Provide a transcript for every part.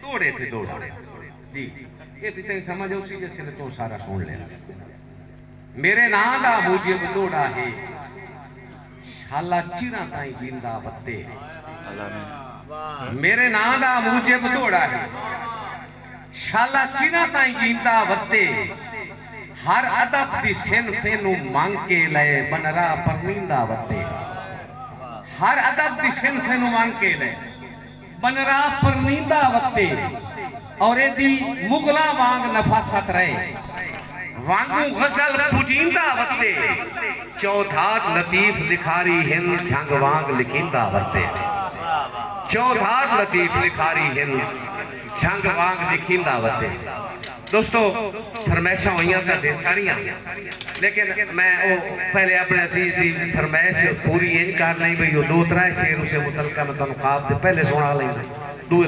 दौड़े थे दौड़ा जी ये तुझे समझ उसी जैसे तो सारा सुन ले मेरे नां दा मुझे दौड़ा है शाला चिरा ताई जिंदा वत्ते मेरे नां दा मुझे दौड़ा है शाला चिरा ताई जिंदा वत्ते हर अदब दी सिनफे नु मांग के ले बनरा परमिंदा वत्ते हर अदब दी सिनफे नु मांग के ले बनरा परमिंदा वत्ते और एदी मुगला वांग नफासत रहे वांगू गजल पुजींदा वत्ते चौधात लतीफ लिखारी हिंद झंग वांग लिखिंदा वत्ते चौधात लतीफ लिखारी हिंद झंग वांग लिखिंदा वत्ते दोस्तों फरमाइशा हुई सारिया लेकिन मैं पहले अपने अजीज की फरमाइश पूरी इंज कर ली भाई दो त्रै शेर उसे मुतलका मैं तुम ख्वाब दे पहले सुना लेना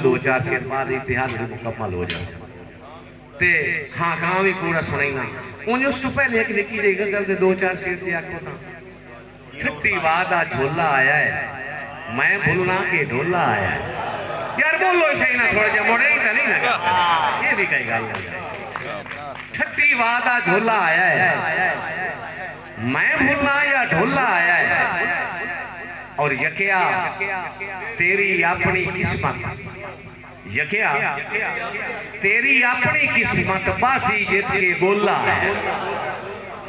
दो चार शेर बाद इतिहास मुकम्मल हो जाए हाँ गाँव भी पूरा सुनाईना उन्हें उस तो पहले एक निकी जी गजल के दो चार शेर की आखो ना ठट्टी वादा झोला आया है मैं भूलना के ढोला आया है यार बोलो सही ना थोड़ा जा मोड़े ही तो नहीं लगा ये भी कई गल ठट्टी वादा झोला आया है मैं भूलना या ढोला आया है और यकिया तेरी अपनी किस्मत यकिया तेरी अपनी किस्मत बासी जित के गोला है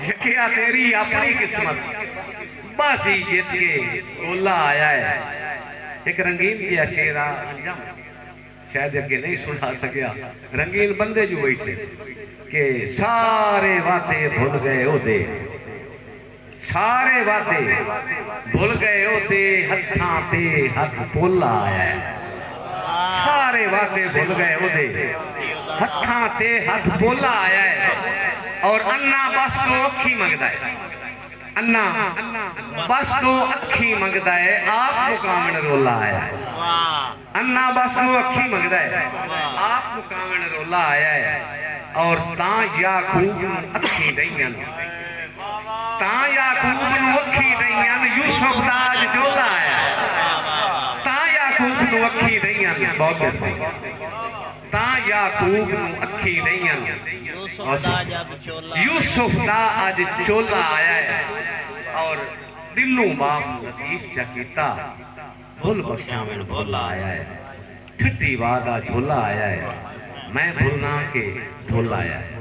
यकिया तेरी अपनी किस्मत बासी जित के गोला आया है एक रंगीन की शेरा शायद अगे नहीं सुना सकिया रंगीन बंदे जो बैठे के सारे वाते भूल गए ओदे सारे वाते भूल गए ओदे हत्थां ते हथ पोला आया है सारे वाते भूल गए ओदे हत्थां ते हथ पोला आया है और अन्ना बस तो अखी मंगदा है अन्ना बस तो अखी मंगदा है आप मुकामण रोला आया है अन्ना बस तो अखी मंगदा है आप मुकामण रोला आया है और ता याकूब अखी दईयां ता याकूब नु अखी दईयां यूसुफ दा अज जोला आया ता याकूब नु अखी दईयां बहुत ता याकूब नु अखी दईयां यूसुफ दा अज चोला आया है और दिलों बाप लतीफ चकीता भूल बख्शावन भोला आया है ठट्टी वादा झोला आया है मैं भूलना के ढोला आया है।